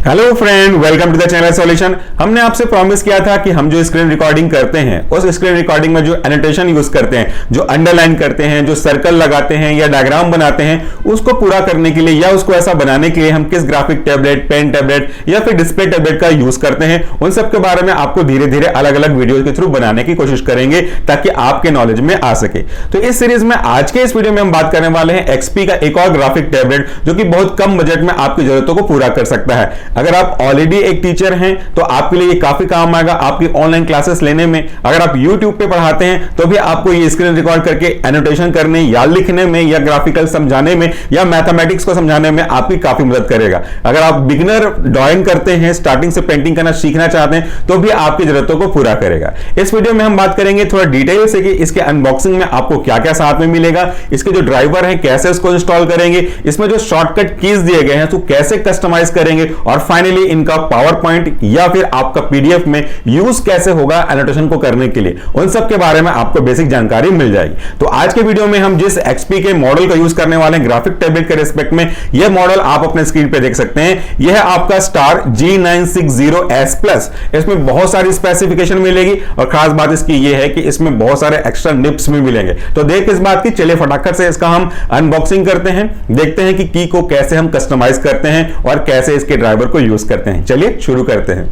Hello friend, welcome to the channel solution. हमने आपसे promise किया था कि हम जो स्क्रीन रिकॉर्डिंग करते हैं उस स्क्रीन रिकॉर्डिंग में जो एनोटेशन यूज करते हैं, जो अंडरलाइन करते हैं, जो सर्कल लगाते हैं या डायग्राम बनाते हैं, उसको पूरा करने के लिए या उसको ऐसा बनाने के लिए हम किस ग्राफिक टैबलेट, पेन टैबलेट या फिर डिस्प्ले टैबलेट का यूज करते हैं, उन सब के बारे में आपको धीरे धीरे अलग अलग वीडियो के थ्रू बनाने की कोशिश करेंगे ताकि आपके नॉलेज में आ सके। तो इस सीरीज में आज के इस वीडियो में हम बात करने वाले हैं एक्सपी का एक और ग्राफिक टैबलेट जो कि बहुत कम बजट में आपकी जरूरतों को पूरा कर सकता है। अगर आप ऑलरेडी एक टीचर हैं तो आपके लिए ये काफी काम आएगा आपकी ऑनलाइन क्लासेस लेने में। अगर आप YouTube पे पढ़ाते हैं तो भी आपको ये स्क्रीन रिकॉर्ड करके एनोटेशन करने या लिखने में या ग्राफिकल समझाने में या मैथमेटिक्स को समझाने में आपकी काफी मदद करेगा। अगर आप बिगिनर ड्राइंग करते हैं, स्टार्टिंग से पेंटिंग करना सीखना चाहते हैं तो भी आपकी जरूरतों को पूरा करेगा। इस वीडियो में हम बात करेंगे थोड़ा डिटेल से कि इसके अनबॉक्सिंग में आपको क्या क्या साथ में मिलेगा, इसके जो ड्राइवर है कैसे उसको इंस्टॉल करेंगे, इसमें जो शॉर्टकट कीज दिए गए हैं तो कैसे कस्टमाइज करेंगे, और फाइनली इनका पावर पॉइंट या फिर आपका पीडीएफ में यूज कैसे होगा एनोटेशन को करने के लिए, उन सब के बारे में आपको बेसिक जानकारी मिल जाएगी। तो आज के वीडियो में हम जिस एक्सपी के मॉडल का यूज करने वाले हैं ग्राफिक टैबलेट के रिस्पेक्ट में, यह मॉडल आप अपने स्क्रीन पे देख सकते हैं। यह है आपका स्टार G960S+। इसमें बहुत सारी स्पेसिफिकेशन मिलेगी और खास बात इसकी यह है कि इसमें बहुत सारे एक्स्ट्रा निप्स भी मिलेंगे। तो देख इस बात की, चलिए फटाफट से इसका हम अनबॉक्सिंग करते हैं, देखते हैं कि की को कैसे हम कस्टमाइज करते हैं और कैसे इसके ड्राइवर को यूज करते हैं। चलिए शुरू करते हैं।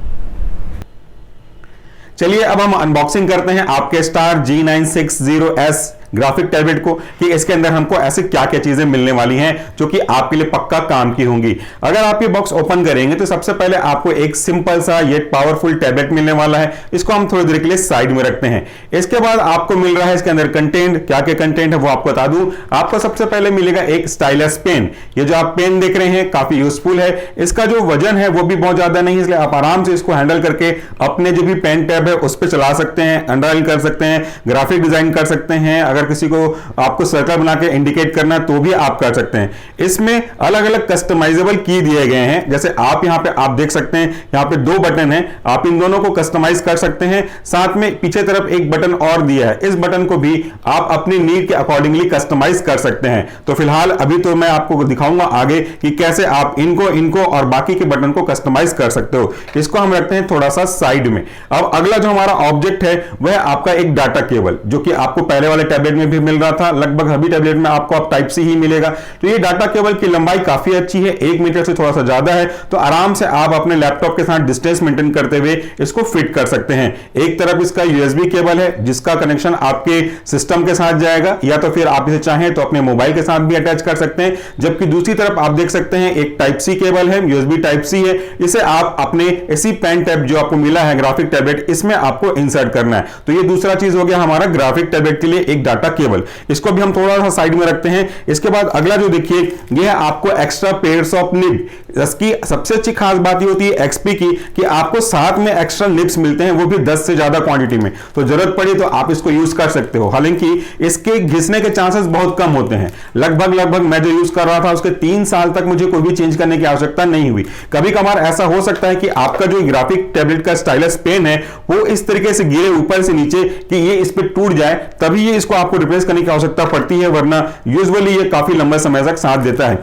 चलिए अब हम अनबॉक्सिंग करते हैं आपके स्टार G960S ग्राफिक टैबलेट को कि इसके अंदर हमको ऐसे क्या क्या चीजें मिलने वाली हैं जो कि आपके लिए पक्का काम की होंगी। अगर आप ये बॉक्स ओपन करेंगे तो सबसे पहले आपको एक सिंपल सा ये पावरफुल टैबलेट मिलने वाला है। इसको हम थोड़ी देर के लिए साइड में रखते हैं। इसके बाद आपको मिल रहा है इसके अंदर कंटेंट। क्या क्या कंटेंट है वो आपको बता दूं। आपको सबसे पहले मिलेगा एक स्टाइलस पेन। ये जो आप पेन देख रहे हैं काफी यूजफुल है। इसका जो वजन है वो भी बहुत ज्यादा नहीं है, इसलिए आप आराम से इसको हैंडल करके अपने जो भी पेन टैब है उस पर चला सकते हैं, अंडरलाइन कर सकते हैं, ग्राफिक डिजाइन कर सकते हैं। अगर किसी को आपको सर्कल बना के इंडिकेट करना तो भी आप कर सकते हैं। इसमें अलग अलग कस्टमाइजेबल की दिए गए हैं। जैसे आप यहां पे आप देख सकते हैं, यहां पे दो बटन हैं, आप इन दोनों को कस्टमाइज कर सकते हैं। साथ में पीछे तरफ एक बटन और दिया है, इस बटन को भी आप अपनी नीड के अकॉर्डिंगली कस्टमाइज कर सकते हैं। तो फिलहाल अभी तो मैं आपको दिखाऊंगा आगे कि कैसे आप इनको और बाकी के बटन को कस्टमाइज कर सकते हो। इसको हम रखते हैं थोड़ा सा साइड में। अब अगला जो हमारा ऑब्जेक्ट है वह आपका एक डाटा केबल, जो कि आपको पहले वाले टैबलेट में भी मिल रहा था, लगभग सभी टैबलेट में आपको अब टाइप सी ही मिलेगा। तो ये डाटा केबल की लंबाई काफी अच्छी है, 1 मीटर से थोड़ा सा ज्यादा है। तो आराम से आप अपने लैपटॉप के साथ डिस्टेंस मेंटेन करते हुए इसको फिट कर सकते हैं। एक तरफ इसका यूएसबी केबल है जिसका कनेक्शन आपके सिस्टम के साथ जाएगा, या तो फिर आप इसे चाहें तो अपने मोबाइल के साथ भी अटैच कर सकते हैं। जबकि दूसरी तरफ आप देख सकते हैं एक टाइप सी केबल है, यूएसबी टाइप सी है। इसे आप अपने इसी पेन टैब जो आपको मिला है ग्राफिक टैबलेट, इसमें आपको इंसर्ट करना है। तो ये दूसरा चीज हो गया हमारा ग्राफिक टैबलेट के लिए एक डाटा केबल। इसको भी हम थोड़ा सा साइड में रखते हैं। इसके बाद अगला जो देखिए, यह है आपको एक्स्ट्रा पेयर्स ऑफ निब। इसकी सबसे अच्छी खास बात ये होती है एक्सपी की कि आपको साथ में एक्स्ट्रा निब्स मिलते हैं, वो भी 10 से ज्यादा क्वांटिटी में। तो जरूरत पड़ी तो आप इसको यूज कर सकते हो। हालांकि इसके घिसने के चांसेस बहुत कम होते हैं। लगभग मैं जो यूज कर रहा था उसके 3 साल तक मुझे कोई भी चेंज करने की आवश्यकता नहीं हुई। कभी कभार ऐसा हो सकता है कि आपका जो ग्राफिक टैबलेट का स्टाइलस पेन है वो इस तरीके से गिरे ऊपर से नीचे कि ये इस पर टूट जाए, तभी ये इसको आपको रिप्लेस करने की आवश्यकता पड़ती है, वरना यूजुअली ये काफी लंबे समय तक साथ देता है।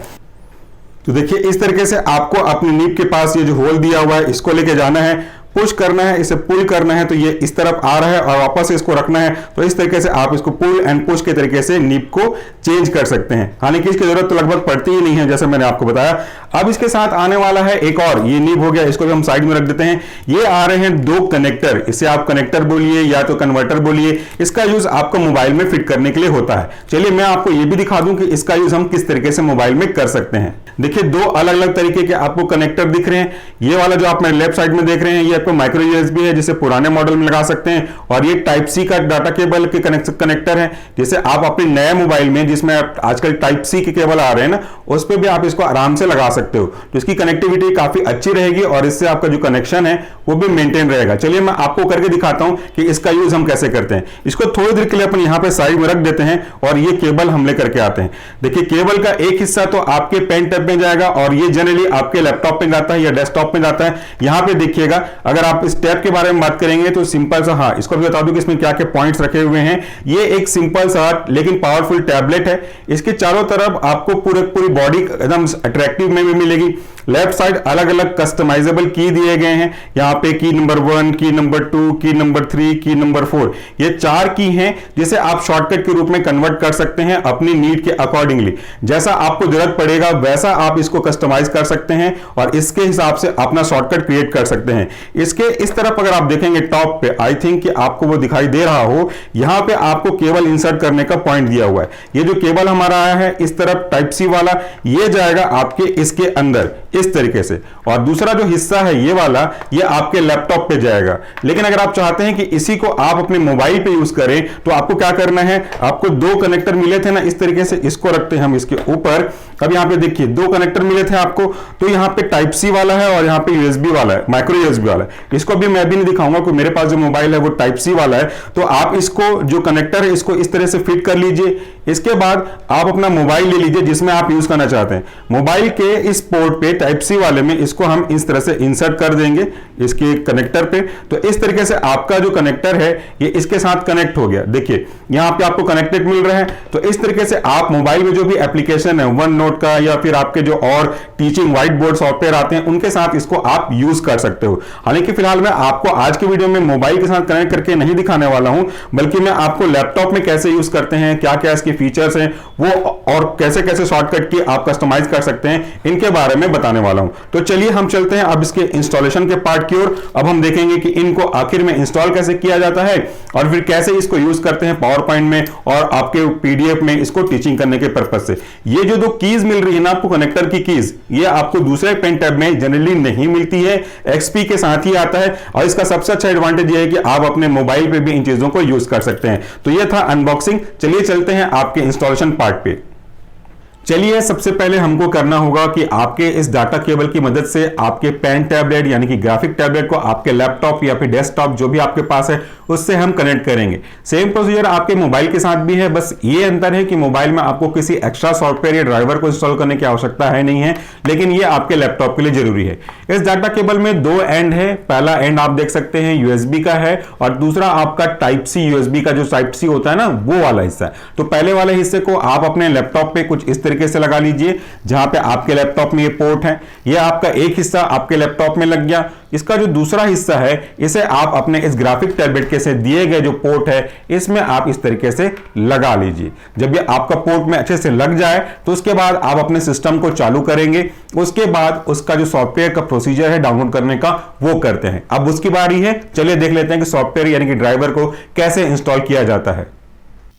तो देखिए इस तरीके से आपको अपनी नीब के पास ये जो होल दिया हुआ है इसको लेके जाना है, पुश करना है, इसे पुल करना है तो ये इस तरफ आ रहा है और वापस इसको रखना है। तो इस तरीके से आप इसको पुल एंड पुश के तरीके से नीब को चेंज कर सकते हैं। हालांकि इसकी जरूरत तो लगभग पड़ती ही नहीं है जैसे मैंने आपको बताया। अब इसके साथ आने वाला है एक और, ये नीब हो गया, इसको भी हम साइड में रख देते हैं। ये आ रहे हैं 2 कनेक्टर। इसे आप कनेक्टर बोलिए या तो कन्वर्टर बोलिए। इसका यूज आपको मोबाइल में फिट करने के लिए होता है। चलिए मैं आपको ये भी दिखा दूं कि इसका यूज हम किस तरीके से मोबाइल में कर सकते हैं। देखिए 2 अलग अलग तरीके के आपको कनेक्टर दिख रहे हैं। ये वाला जो आप मेरे लेफ्ट साइड में देख रहे हैं ये आपको माइक्रो यूएसबी है, जिसे पुराने मॉडल में लगा सकते हैं, और ये टाइप सी का डाटा केबल के कनेक्टर है, जिसे आप अपने नए मोबाइल में जिसमें आजकल टाइप सी के केबल आ रहे हैं ना, उस पर भी आप इसको आराम से लगा सकते हो। तो इसकी कनेक्टिविटी काफी अच्छी रहेगी और इससे आपका जो कनेक्शन है वो भी मेंटेन रहेगा। चलिए मैं आपको करके दिखाता हूं कि इसका यूज हम कैसे करते हैं। इसको थोड़ी देर के लिए अपन यहां पे साइड में रख देते हैं और ये केबल हम लेकर के आते हैं। देखिए केबल का एक हिस्सा तो आपके पेन टैब में जाएगा और ये जनरली आपके लैपटॉप में जाता है या डेस्कटॉप में जाता है। यहां पे देखिएगा, अगर आप इस टैब के बारे में बात करेंगे तो सिंपल सा, हाँ इसको भी बता दूं कि इसमें क्या क्या पॉइंट्स रखे हुए हैं। ये एक सिंपल सा लेकिन पावरफुल टैबलेट है। इसके चारों तरफ आपको पूरी बॉडी एकदम अट्रैक्टिव में भी मिलेगी। लेफ्ट साइड अलग अलग कस्टमाइजेबल की दिए गए हैं। यहाँ पे की नंबर 1, की नंबर 2, की नंबर 3, की नंबर 4, ये 4 की हैं जिसे आप शॉर्टकट के रूप में कन्वर्ट कर सकते हैं अपनी नीड के अकॉर्डिंगली। जैसा आपको जरूरत पड़ेगा वैसा आप इसको कस्टमाइज कर सकते हैं और इसके हिसाब से अपना शॉर्टकट क्रिएट कर सकते हैं। इसके इस तरफ अगर आप देखेंगे टॉप पे, आई थिंक कि आपको वो दिखाई दे रहा हो, यहां पे आपको केबल इंसर्ट करने का पॉइंट दिया हुआ है। ये जो केबल हमारा आया है इस तरफ टाइप सी वाला, ये जाएगा आपके इसके अंदर इस तरीके से, और दूसरा जो हिस्सा है ये वाला, ये आपके लैपटॉप पे जाएगा। लेकिन अगर आप चाहते हैं कि इसी को आप अपने मोबाइल पे यूज करें तो आपको क्या करना है, आपको 2 कनेक्टर मिले थे ना इस तरीके से, इसको रखते हैं हम इसके ऊपर। अब यहां पे देखिए 2 कनेक्टर मिले थे आपको, तो यहां पे टाइप सी वाला है और यहां पे यूएसबी वाला है, माइक्रो यूएसबी वाला है। इसको भी मैं भी नहीं दिखाऊंगा क्योंकि मेरे पास जो मोबाइल है वो टाइप सी वाला है। तो आप इसको जो कनेक्टर है इसको इस तरह से फिट कर लीजिए। इसके बाद आप अपना मोबाइल ले लीजिए जिसमें आप यूज करना चाहते हैं। मोबाइल के इस पोर्ट पे टाइप सी वाले में इसको हम इस तरह से इंसर्ट कर देंगे इसके कनेक्टर पे। तो इस तरीके से आपका जो कनेक्टर है ये इसके साथ कनेक्ट हो गया। देखिए यहां पे आपको कनेक्टेड मिल रहा है। तो इस तरीके से आप मोबाइल में जो भी एप्लीकेशन है वन नोट का या फिर आपके जो और टीचिंग व्हाइट बोर्ड सॉफ्टवेयर आते हैं उनके साथ इसको आप यूज कर सकते हो। हालांकि फिलहाल मैं आपको आज के वीडियो में मोबाइल के साथ कनेक्ट करके नहीं दिखाने वाला हूं, बल्कि मैं आपको लैपटॉप में कैसे यूज करते हैं, क्या क्या इसके फीचर्स हैं वो, और कैसे कैसे शॉर्टकट की आप कस्टमाइज कर सकते हैं, इनके बारे में बताने वाला हूं। तो चलिए हम चलते हैं अब इसके इंस्टॉलेशन के पार्ट की ओर। अब हम देखेंगे कि इनको आखिर में इंस्टॉल कैसे किया जाता है और फिर कैसे इसको यूज करते हैं पावर पॉइंट में और आपके पीडीएफ में इसको टीचिंग करने के पर्पज से। ये जो 2 कीज मिल रही है ना आपको, कनेक्टर की कीज, ये आपको दूसरे पेन टैब में जनरली नहीं मिलती है, एक्सपी के साथ ही आता है। और इसका सबसे अच्छा एडवांटेज ये है कि आप अपने मोबाइल पे भी इन चीजों को यूज कर सकते हैं। तो ये था अनबॉक्सिंग। चलिए चलते हैं आपके इंस्टॉलेशन पार्ट पे। चलिए सबसे पहले हमको करना होगा कि आपके इस डाटा केबल की मदद से आपके पेन टैबलेट यानी कि ग्राफिक टैबलेट को आपके लैपटॉप या फिर डेस्कटॉप जो भी आपके पास है उससे हम कनेक्ट करेंगे। सेम प्रोसीजर आपके मोबाइल के साथ भी है, बस ये अंतर है कि मोबाइल में आपको किसी एक्स्ट्रा सॉफ्टवेयर या ड्राइवर को इंस्टॉल करने की आवश्यकता है नहीं है, लेकिन ये आपके लैपटॉप के लिए जरूरी है। इस डाटा केबल में 2 एंड है। पहला एंड आप देख सकते हैं यूएसबी का है और दूसरा आपका टाइप सी यूएसबी का जो टाइप सी होता है ना वो वाला हिस्सा है। तो पहले वाले हिस्से को आप अपने लैपटॉप पे कुछ इस तरीके से लगा लीजिए जहां पे आपके लैपटॉप में ये पोर्ट है। ये आपका एक हिस्सा आपके लैपटॉप में लग गया। इसका जो दूसरा हिस्सा है इसे आप अपने इस ग्राफिक टैबलेट के से दिए गए जो पोर्ट है इसमें आप इस तरीके से लगा लीजिए। जब ये आपका पोर्ट में अच्छे से लग जाए तो उसके बाद आप अपने सिस्टम को चालू करेंगे। उसके बाद उसका जो सॉफ्टवेयर का प्रोसीजर है डाउनलोड करने का वो करते हैं। अब उसकी बारी है, चलिए देख लेते हैं कि सॉफ्टवेयर यानी कि ड्राइवर को कैसे इंस्टॉल किया जाता है।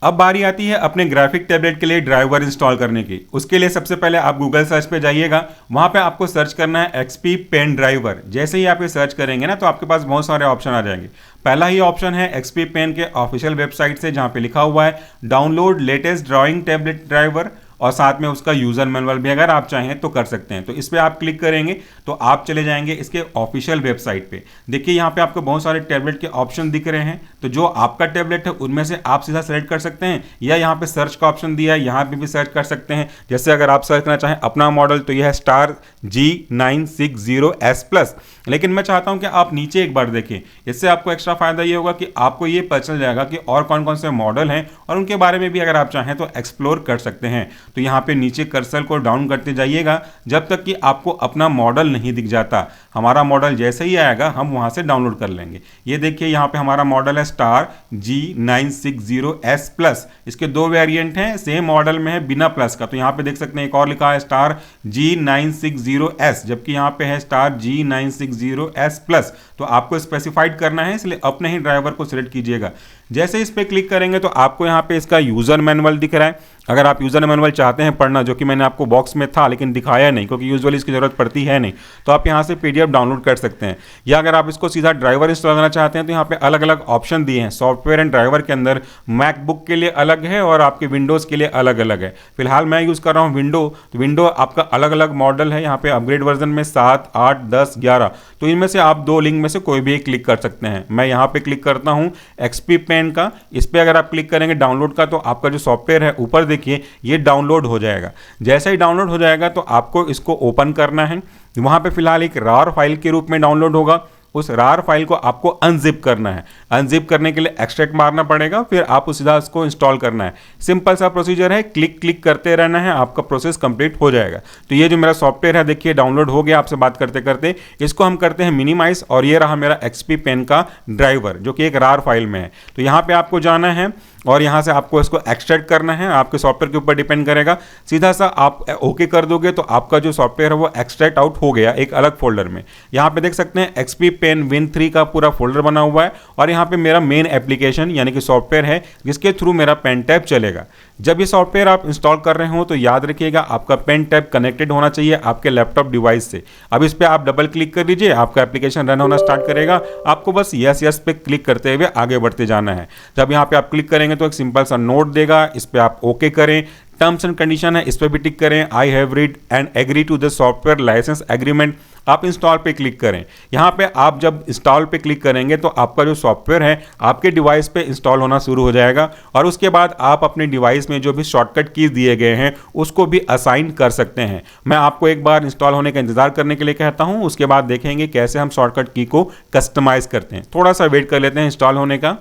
अब बारी आती है अपने ग्राफिक टैबलेट के लिए ड्राइवर इंस्टॉल करने की। उसके लिए सबसे पहले आप गूगल सर्च पे जाइएगा, वहां पे आपको सर्च करना है एक्सपी पेन ड्राइवर। जैसे ही आप ये सर्च करेंगे ना तो आपके पास बहुत सारे ऑप्शन आ जाएंगे। पहला ही ऑप्शन है एक्सपी पेन के ऑफिशियल वेबसाइट से, जहां पे लिखा हुआ है download latest drawing tablet driver, और साथ में उसका यूजर मैनुअल भी अगर आप चाहें तो कर सकते हैं। तो इस पे आप क्लिक करेंगे तो आप चले जाएंगे इसके ऑफिशियल वेबसाइट पे। देखिए यहाँ पे आपको बहुत सारे टैबलेट के ऑप्शन दिख रहे हैं, तो जो आपका टैबलेट है उनमें से आप सीधा सेलेक्ट कर सकते हैं, या यहाँ पे सर्च का ऑप्शन दिया है यहाँ पे भी सर्च कर सकते हैं। जैसे अगर आप सर्च करना चाहें अपना मॉडल तो यह है स्टार G960S+। लेकिन मैं चाहता हूं कि आप नीचे एक बार देखें, इससे आपको एक्स्ट्रा फायदा ये होगा कि आपको ये पता चल जाएगा कि और कौन कौन से मॉडल हैं और उनके बारे में भी अगर आप चाहें तो एक्सप्लोर कर सकते हैं। तो यहाँ पे नीचे कर्सर को डाउन करते जाइएगा जब तक कि आपको अपना मॉडल नहीं दिख जाता। हमारा मॉडल जैसे ही आएगा हम वहां से डाउनलोड कर लेंगे। ये देखिए यहाँ पे हमारा मॉडल है स्टार G960S+। इसके 2 वेरिएंट हैं, सेम मॉडल में है बिना प्लस का। तो यहाँ पे देख सकते हैं एक और लिखा है स्टार G960S, जबकि यहाँ पे है स्टार G960S+। तो आपको स्पेसिफाइड करना है, इसलिए अपने ही ड्राइवर को सिलेक्ट कीजिएगा। जैसे इस पे क्लिक करेंगे तो आपको यहाँ पे इसका यूजर मैनुअल दिख रहा है। अगर आप यूजर मैनुअल चाहते हैं पढ़ना, जो कि मैंने आपको बॉक्स में था लेकिन दिखाया नहीं क्योंकि यूजुअली इसकी जरूरत पड़ती है नहीं, तो आप यहाँ से पीडीएफ डाउनलोड कर सकते हैं। या अगर आप इसको सीधा ड्राइवर इंस्टॉल करना चाहते हैं तो यहाँ पे अलग अलग ऑप्शन दिए हैं सॉफ्टवेयर एंड ड्राइवर के अंदर। मैकबुक के लिए अलग है और आपके विंडोज के लिए अलग अलग है। फिलहाल मैं यूज कर रहा हूँ विंडो, तो विंडो आपका अलग अलग मॉडल है। यहाँ पे अपग्रेड वर्जन में 7, 8, 10, 11, तो इनमें से आप 2 लिंक में से कोई भी क्लिक कर सकते हैं। मैं यहाँ पे क्लिक करता हूँ एक्सपी पेन का। इस पे अगर आप क्लिक करेंगे डाउनलोड का तो आपका जो सॉफ्टवेयर है ऊपर देखिए ये डाउनलोड हो जाएगा। जैसे ही डाउनलोड हो जाएगा तो आपको इसको ओपन करना है। वहां पे फिलहाल एक रार फाइल के रूप में डाउनलोड होगा। उस रार फाइल को आपको अनजिप करना है। अनजिप करने के लिए एक्सट्रैक्ट मारना पड़ेगा, फिर आप सीधा उसको इंस्टॉल करना है। सिंपल सा प्रोसीजर है, क्लिक क्लिक करते रहना है, आपका प्रोसेस कंप्लीट हो जाएगा। तो ये जो मेरा सॉफ्टवेयर है देखिए डाउनलोड हो गया आपसे बात करते करते। इसको हम करते हैं मिनिमाइज, और ये रहा मेरा XP पेन का ड्राइवर जो कि एक रार फाइल में है। तो यहाँ पे आपको जाना है और यहाँ से आपको इसको एक्सट्रैक्ट करना है, आपके सॉफ्टवेयर के ऊपर डिपेंड करेगा। सीधा सा आप ओके कर दोगे तो आपका जो सॉफ्टवेयर है वो एक्सट्रैक्ट आउट हो गया एक अलग फोल्डर में। यहाँ पे देख सकते हैं XP पेन Win3 का पूरा फोल्डर बना हुआ है, और यहाँ पे मेरा मेन एप्लीकेशन यानी कि सॉफ्टवेयर है जिसके थ्रू मेरा पेन टैब चलेगा। जब ये सॉफ्टवेयर आप इंस्टॉल कर रहे हो तो याद रखिएगा आपका पेन टैब कनेक्टेड होना चाहिए आपके लैपटॉप डिवाइस से। अब इस पर आप डबल क्लिक कर लीजिए, आपका एप्लीकेशन रन होना स्टार्ट करेगा। आपको बस यस यस पे क्लिक करते हुए आगे बढ़ते जाना है। जब यहाँ पे आप क्लिक करेंगे तो एक सिंपल सा नोट देगा, इस पर आप ओके करें। टर्म्स एंड कंडीशन है, इस पर भी टिक करें, I have read and agree to the software license agreement. आप इंस्टॉल पे क्लिक करें। यहाँ पे आप जब इंस्टॉल पे क्लिक करेंगे तो आपका जो सॉफ्टवेयर है आपके डिवाइस पे इंस्टॉल होना शुरू हो जाएगा, और उसके बाद आप अपने डिवाइस में जो भी शॉर्टकट कीज दिए गए हैं उसको भी असाइन कर सकते हैं। मैं आपको एक बार इंस्टॉल होने का इंतजार करने के लिए कहता हूँ, उसके बाद देखेंगे कैसे हम शॉर्टकट की को कस्टमाइज करते हैं। थोड़ा सा वेट कर लेते हैं इंस्टॉल होने का।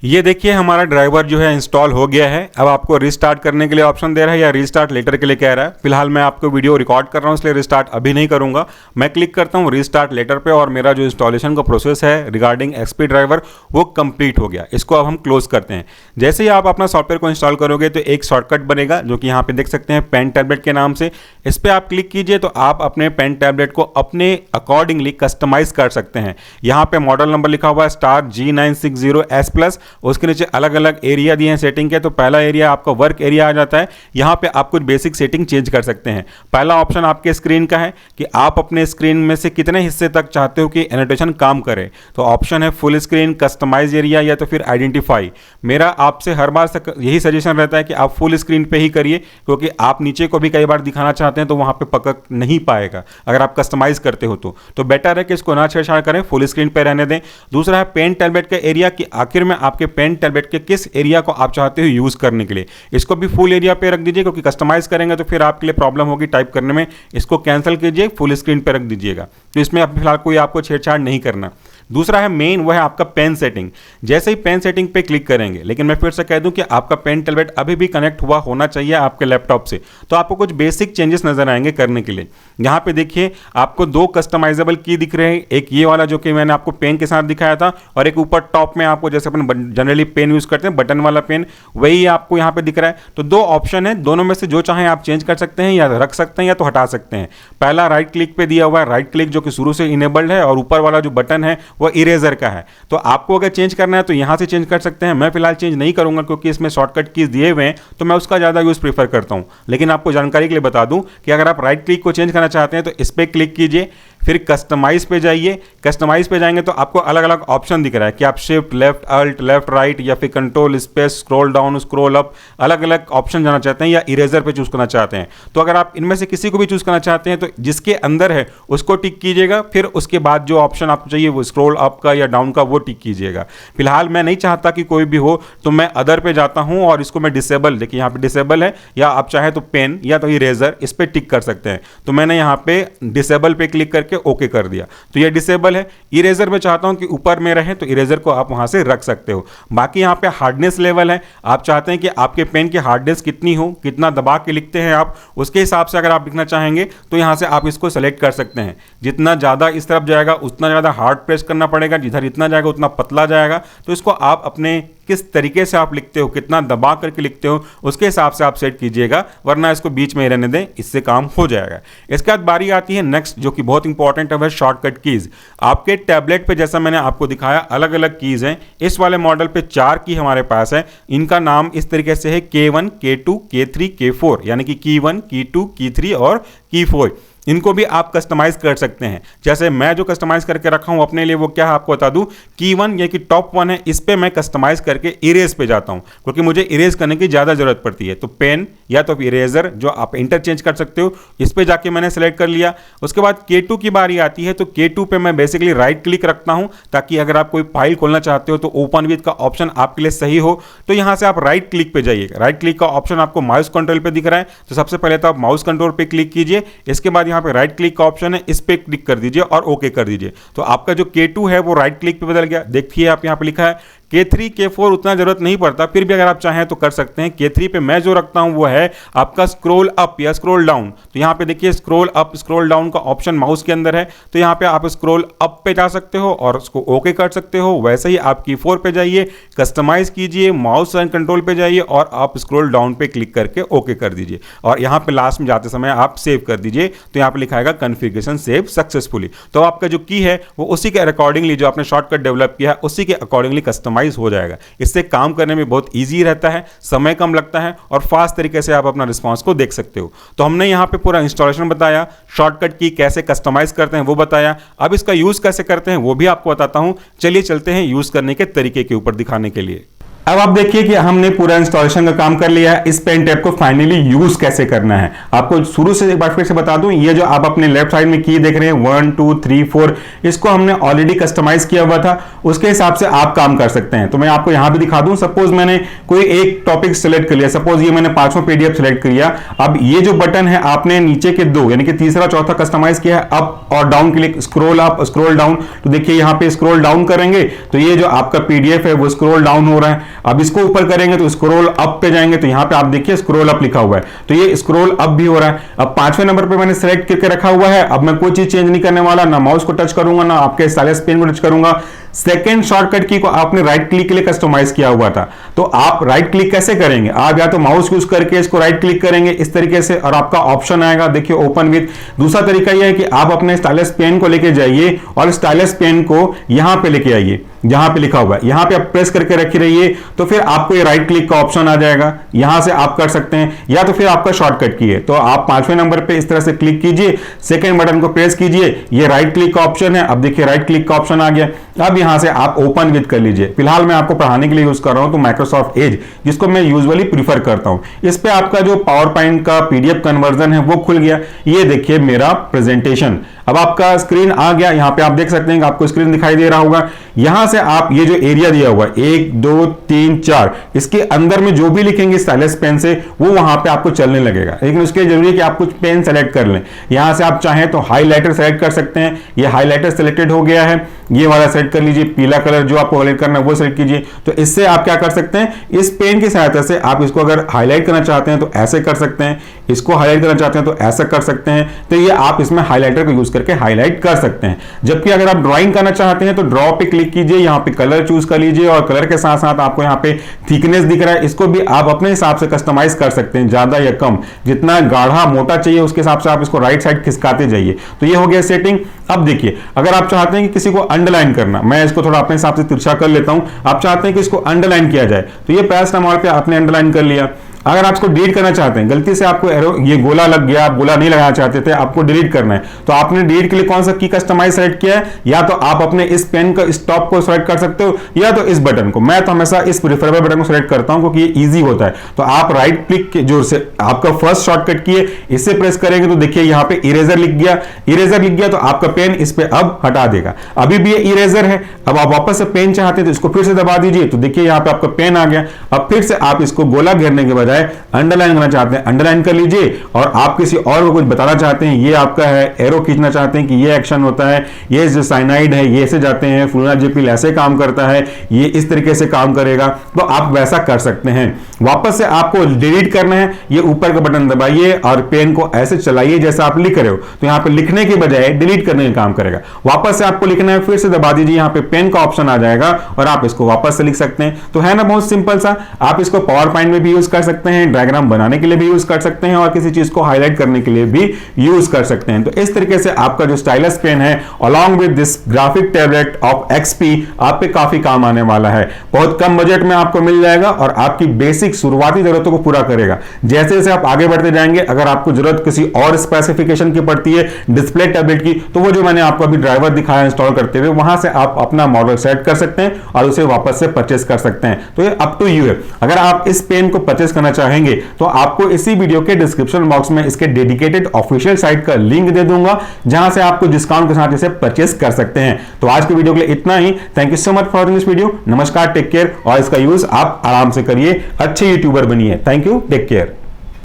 ये देखिए हमारा ड्राइवर जो है इंस्टॉल हो गया है। अब आपको रिस्टार्ट करने के लिए ऑप्शन दे रहा है या रिस्टार्ट लेटर के लिए कह रहा है। फिलहाल मैं आपको वीडियो रिकॉर्ड कर रहा हूँ इसलिए रिस्टार्ट अभी नहीं करूंगा। मैं क्लिक करता हूँ रिस्टार्ट लेटर पे, और मेरा जो इंस्टॉलेशन का प्रोसेस है रिगार्डिंग XP ड्राइवर वो कंप्लीट हो गया। इसको अब हम क्लोज करते हैं। जैसे ही आप अपना सॉफ्टवेयर को इंस्टॉल करोगे तो एक शॉर्टकट बनेगा जो कि यहाँ पे देख सकते हैं पेन टैबलेट के नाम से। इस पर आप क्लिक कीजिए तो आप अपने पेन टैबलेट को अपने अकॉर्डिंगली कस्टमाइज कर सकते हैं। यहाँ पे मॉडल नंबर लिखा हुआ है *G960S+। उसके नीचे अलग अलग एरिया दिए हैं सेटिंग के। तो पहला एरिया आपका वर्क एरिया आ जाता है। यहाँ पे आप कुछ बेसिक सेटिंग चेंज कर सकते हैं। पहला ऑप्शन आपके स्क्रीन का है कि आप अपने स्क्रीन में से कितने हिस्से तक चाहते हो कि एनोटेशन काम करे। तो ऑप्शन है फुल स्क्रीन, कस्टमाइज एरिया या तो फिर आइडेंटिफाई। मेरा आपसे हर बार यही सजेशन रहता है कि आप फुल स्क्रीन पे ही करिए, क्योंकि आप नीचे को भी कई बार दिखाना चाहते हैं तो वहाँ पे पकड़ नहीं पाएगा अगर आप कस्टमाइज करते हो तो बेटर है कि इसको ना छेड़छाड़ करें, फुल स्क्रीन पे रहने दें। दूसरा है पेन टैबलेट का एरिया कि आखिर में आपके पेन टैबलेट के किस एरिया को आप चाहते हो यूज करने के लिए। इसको भी फुल एरिया पे रख दीजिए, क्योंकि कस्टमाइज करेंगे तो फिर आपके लिए प्रॉब्लम होगी टाइप करने में। इसको कैंसिल कीजिए, फुल स्क्रीन पे रख दीजिएगा। तो इसमें अब फिलहाल कोई आपको छेड़छाड़ नहीं करना। दूसरा है मेन, वह है आपका पेन सेटिंग। जैसे ही पेन सेटिंग पे क्लिक करेंगे, लेकिन मैं फिर से कह दूं कि आपका पेन टैबलेट अभी भी कनेक्ट हुआ होना चाहिए आपके लैपटॉप से। तो आपको कुछ बेसिक चेंजेस नजर आएंगे करने के लिए। यहाँ पे देखिए आपको दो कस्टमाइजेबल की दिख रहे हैं, एक ये वाला जो कि मैंने आपको पेन के साथ दिखाया था, और एक ऊपर टॉप में आपको जैसे अपन जनरली पेन यूज करते हैं बटन वाला पेन, वही आपको यहाँ पे दिख रहा है। तो दो ऑप्शन है, दोनों में से जो चाहें आप चेंज कर सकते हैं, या रख सकते हैं या तो हटा सकते हैं। पहला राइट क्लिक पे दिया हुआ है, राइट क्लिक जो कि शुरू से इनेबल्ड है, और ऊपर वाला जो बटन है वो इरेजर का है। तो आपको अगर चेंज करना है तो यहां से चेंज कर सकते हैं। मैं फिलहाल चेंज नहीं करूंगा क्योंकि इसमें शॉर्टकट कीज दिए हुए हैं, तो मैं उसका ज्यादा यूज प्रीफर करता हूं। लेकिन आपको जानकारी के लिए बता दूं कि अगर आप राइट क्लिक को चेंज करना चाहते हैं तो इस पर क्लिक कीजिए, फिर कस्टमाइज पे जाइए। कस्टमाइज पे जाएंगे तो आपको अलग अलग ऑप्शन दिख रहा है कि आप shift left, alt left right, या फिर control space, scroll down, scroll up, अलग अलग ऑप्शन जाना चाहते हैं, या इरेजर पे चूज करना चाहते हैं। तो अगर आप इनमें से किसी को भी चूज करना चाहते हैं तो जिसके अंदर है उसको टिक कीजिएगा, फिर उसके बाद जो ऑप्शन आपको चाहिए वो स्क्रॉल अप का या डाउन का वो टिक कीजिएगा। फिलहाल मैं नहीं चाहता कि कोई भी हो, तो मैं अदर पे जाता हूं और इसको मैं डिसेबल, देखिए यहाँ पे डिसेबल है, या आप चाहे तो पेन या तो इरेजर, इस पे टिक कर सकते हैं। तो मैंने यहाँ पे डिसेबल पे क्लिक करके ओके कर दिया, तो ये डिसेबल है। इरेजर में चाहता हूं कि ऊपर में रहे, तो इरेजर को आप वहां से रख सकते हो। बाकी यहाँ पे हार्डनेस लेवल है, आप चाहते हैं कि आपके पेन की हार्डनेस कितनी हो, कितना दबा के लिखते हैं आप, उसके हिसाब से अगर आप लिखना चाहेंगे तो यहां से आप इसको सेलेक्ट कर सकते हैं। जितना ज्यादा इस तरफ जाएगा उतना ज्यादा हार्ड प्रेस करना पड़ेगा, जिधर इतना जाएगा उतना पतला जाएगा। तो इसको आप अपने किस तरीके से आप लिखते हो, कितना दबा करके लिखते हो, उसके हिसाब से आप सेट कीजिएगा, वरना इसको बीच में ही रहने दें, इससे काम हो जाएगा। इसके बाद बारी आती है नेक्स्ट, जो कि बहुत इंपॉर्टेंट है, वह शॉर्टकट कीज। आपके टैबलेट पे जैसा मैंने आपको दिखाया अलग अलग कीज हैं। इस वाले मॉडल पे 4 की हमारे पास है। इनका नाम इस तरीके से है K1, K2, K3, K4, यानी कि की 1, की 2, की 3 और की 4। इनको भी आप कस्टमाइज कर सकते हैं। जैसे मैं जो कस्टमाइज करके रखा हूं अपने लिए वो क्या है आपको बता दूं, की 1 ये कि टॉप 1 है, इस पे मैं कस्टमाइज करके इरेज पे जाता हूं क्योंकि मुझे इरेज करने की ज़्यादा जरूरत पड़ती है। तो पेन या तो इरेजर जो आप इंटरचेंज कर सकते हो, इस पे जाके मैंने सेलेक्ट कर लिया। उसके बाद K2 की बारी आती है, तो K2 पे मैं बेसिकली राइट क्लिक रखता हूं ताकि अगर आप कोई फाइल खोलना चाहते हो तो ओपन विद का ऑप्शन आपके लिए सही हो। तो यहां से आप राइट क्लिक पे जाइए। राइट क्लिक का ऑप्शन आपको माउस कंट्रोल पे दिख रहा है, तो सबसे पहले तो आप माउस कंट्रोल पे क्लिक कीजिए। इसके बाद यहां पे राइट क्लिक का ऑप्शन है, इस पे क्लिक कर दीजिए और ओके कर दीजिए। तो आपका जो K2 है वो राइट क्लिक पे बदल गया। देखिए आप यहां पे लिखा है K3 K4 उतना जरूरत नहीं पड़ता, फिर भी अगर आप चाहें तो कर सकते हैं। K3 पे मैं जो रखता हूं वो है आपका स्क्रॉल अप या स्क्रॉल डाउन। तो यहां पे देखिए स्क्रॉल अप स्क्रॉल डाउन का ऑप्शन माउस के अंदर है, तो यहां पे आप स्क्रॉल अप पे जा सकते हो और उसको ओके कर सकते हो। वैसे ही आप Key4 पे जाइए, कस्टमाइज कीजिए, माउस एंड कंट्रोल पे जाइए और आप स्क्रॉल डाउन पे क्लिक करके ओके कर दीजिए और यहां पे लास्ट में जाते समय आप सेव कर दीजिए। तो यहां पे लिखा है कॉन्फ़िगरेशन सेव सक्सेसफुली। तो आपका जो की है वो उसी के अकॉर्डिंगली जो आपने शॉर्टकट डेवलप किया है उसी के अकॉर्डिंगली कस्टमाइज हो जाएगा। इससे काम करने में बहुत ईजी रहता है, समय कम लगता है और फास्ट तरीके से आप अपना रिस्पॉन्स को देख सकते हो। तो हमने यहां पे पूरा इंस्टॉलेशन बताया, शॉर्टकट की कैसे कस्टमाइज करते हैं वो बताया, अब इसका यूज कैसे करते हैं वो भी आपको बताता हूं। चलिए चलते हैं यूज करने के तरीके के ऊपर दिखाने के लिए। अब आप देखिए कि हमने पूरा इंस्टॉलेशन का काम कर लिया है। इस पेन टैब को फाइनली यूज कैसे करना है आपको शुरू से एक बार फिर से बता दूं। ये जो आप अपने लेफ्ट साइड में की देख रहे हैं 1 2 3 4, इसको हमने ऑलरेडी कस्टमाइज किया हुआ था, उसके हिसाब से आप काम कर सकते हैं। तो मैं आपको यहां भी दिखा दूं। सपोज मैंने कोई एक टॉपिक सेलेक्ट कर लिया, सपोज ये मैंने 5वां PDF सेलेक्ट कर लिया। अब ये जो बटन है आपने नीचे के दो यानी कि तीसरा चौथा कस्टमाइज किया है, अप और down click, scroll up scroll down. तो देखिए यहां पे स्क्रॉल डाउन करेंगे तो ये जो आपका PDF है वो स्क्रॉल डाउन हो रहा है। अब इसको ऊपर करेंगे तो स्क्रॉल अप पे जाएंगे, तो यहां पे आप देखिए स्क्रॉल अप लिखा हुआ है, तो ये स्क्रॉल अप भी हो रहा है। अब 5वें नंबर पे मैंने सेलेक्ट करके रखा हुआ है। अब मैं कोई चीज चेंज नहीं करने वाला, ना माउस को टच करूंगा ना आपके स्टाइलस पेन को टच करूंगा। सेकेंड शॉर्टकट की को आपने राइट क्लिक के लिए कस्टमाइज किया हुआ था, तो आप राइट क्लिक कैसे करेंगे, आप या तो माउस यूज करके इसको राइट क्लिक करेंगे इस तरीके से और आपका ऑप्शन आएगा देखिए ओपन विद। दूसरा तरीका यह है कि आप अपने स्टाइलस पेन को लेके जाइए और स्टाइलस पेन को यहां पे लेके आइए जहां पे लिखा हुआ है, यहां पे आप प्रेस करके रखी रहिए, तो फिर आपको ये राइट क्लिक का ऑप्शन आ जाएगा। यहां से आप कर सकते हैं या तो फिर आपका शॉर्टकट की है तो आप 5वें नंबर पे इस तरह से क्लिक कीजिए, सेकंड बटन को प्रेस कीजिए, ये राइट क्लिक का ऑप्शन है। अब देखिए राइट क्लिक का ऑप्शन आ गया। अब यहां से आप ओपन विद कर लीजिए। फिलहाल मैं आपको पढ़ाने के लिए यूज कर रहा हूं तो माइक्रोसॉफ्ट एज, जिसको मैं यूजुअली प्रीफर करता हूं। इस पे आपका जो पावर पॉइंट का PDF कन्वर्जन है वो खुल गया। ये देखिए मेरा प्रेजेंटेशन, अब आपका स्क्रीन आ गया। यहां पे आप देख सकते हैं कि आपको स्क्रीन दिखाई दे रहा होगा। यहां से आप ये जो एरिया दिया हुआ है 1 2 3 4, इसके अंदर में जो भी लिखेंगे स्टाइलस पेन से वो वहां पे आपको चलने लगेगा, लेकिन उसके लिए जरूरी है कि आप कुछ पेन सेलेक्ट कर लें। यहां से आप चाहें तो हाईलाइटर सेलेक्ट कर सकते हैं, ये हाईलाइटर सेलेक्टेड हो गया है, ये वाला सेलेक्ट कर लीजिए, पीला कलर जो आपको हाईलाइट करना है वो सेलेक्ट कीजिए। तो इससे आप क्या कर सकते हैं, इस पेन की सहायता से आप इसको अगर हाईलाइट करना चाहते हैं तो ऐसे कर सकते हैं, इसको हाईलाइट करना चाहते हैं तो ऐसा कर सकते हैं। तो ये आप इसमें हाईलाइटर को यूज करके हाईलाइट कर सकते हैं। जबकि अगर आप ड्राइंग करना चाहते हैं तो ड्रॉ पे क्लिक कीजिए, यहां पे कलर चूज कर लीजिए और कलर के साथ साथ आपको यहां पे थिकनेस दिख रहा है, इसको भी आप अपने हिसाब से कस्टमाइज कर सकते हैं, ज्यादा या कम, जितना गाढ़ा मोटा चाहिए उसके हिसाब से आप इसको राइट साइड खिसकाते जाइए। तो ये हो गया सेटिंग। अब देखिए अगर आप चाहते हैं कि किसी को अंडरलाइन करना, मैं इसको थोड़ा अपने हिसाब से तिरछा कर लेता हूं, आप चाहते हैं कि इसको अंडरलाइन किया जाए तो ये प्रेस नंबर पे आपने अंडरलाइन कर लिया। अगर आप इसको डिलीट करना चाहते हैं, गलती से आपको एरो ये गोला लग गया, आप गोला नहीं लगाना चाहते थे, आपको डिलीट करना है, तो आपने डिलीट के लिए कौन सा की कस्टमाइज सेलेक्ट किया है, या तो आप अपने इस पेन का स्टॉप को सेलेक्ट कर सकते हो या तो इस बटन को। मैं तो हमेशा इस प्रेफरेबल बटन को सेलेक्ट करता हूं क्योंकि ये इजी होता है। तो आप राइट क्लिक के जो से आपका फर्स्ट शॉर्टकट की है इससे प्रेस करेंगे तो देखिए यहां पे इरेजर लिख गया, इरेजर लिख गया तो आपका पेन इस पे अब हटा देगा। अभी भी ये इरेजर है। अब आप वापस से पेन चाहते हैं तो इसको फिर से दबा दीजिए, तो देखिए यहां पे आपका पेन आ गया। अब फिर से आप इसको गोला घेरने के बजाय अंडरलाइन करना चाहते हैं अंडरलाइन कर लीजिए, और आप किसी और को कुछ बताना चाहते हैं, ये आपका है, एरो खींचना चाहते हैं कि ये एक्शन होता है, ये जो साइनाइड है ये ऐसे जाते हैं, फ्लूनाजेपिल ऐसे काम करता है, ये इस तरीके से काम करेगा, तो आप वैसा कर सकते हैं। वापस से आपको डिलीट करना है, ये ऊपर का बटन दबाइए और पेन को ऐसे चलाइए जैसा आप लिख रहे हो, तो यहां पे लिखने के बजाय डिलीट करने का काम करेगा। वापस से आपको लिखना है, फिर से दबा दीजिए, यहां पे पेन का ऑप्शन आ जाएगा और आप इसको वापस से लिख सकते हैं। तो है ना बहुत सिंपल सा। आप इसको पावर पॉइंट में भी यूज कर सकते सकते हैं, डायग्राम बनाने के लिए भी यूज कर सकते हैं और किसी चीज को हाईलाइट करने के लिए भी यूज कर सकते हैं। तो इस तरीके से आपका जो स्टाइलस पेन है along with this graphic tablet of XP आप पे काफी काम आने वाला है। बहुत कम बजट में आपको मिल जाएगा और आपकी बेसिक शुरुआती जरूरतों को पूरा करेगा। जैसे जैसे आप आगे बढ़ते जाएंगे, अगर आपको जरूरत किसी और स्पेसिफिकेशन की पड़ती है डिस्प्ले टैबलेट की, तो वो जो मैंने आपको अभी ड्राइवर दिखाया इंस्टॉल करते हुए, वहां से आप अपना मॉडल सेट कर सकते हैं और उसे वापस से परचेस कर सकते हैं। तो ये अप टू यू है। अगर आप इस पेन को परचेस करना चाहेंगे तो आपको इसी वीडियो के डिस्क्रिप्शन बॉक्स में इसके डेडिकेटेड ऑफिशियल साइट का लिंक दे दूंगा, जहां से आपको डिस्काउंट के साथ इसे परचेस कर सकते हैं। तो आज के वीडियो के लिए इतना ही। Thank you so much for this video. नमस्कार, टेक केयर और इसका यूज आप आराम से करिए, अच्छे यूट्यूबर बनिए। Thank you, take care.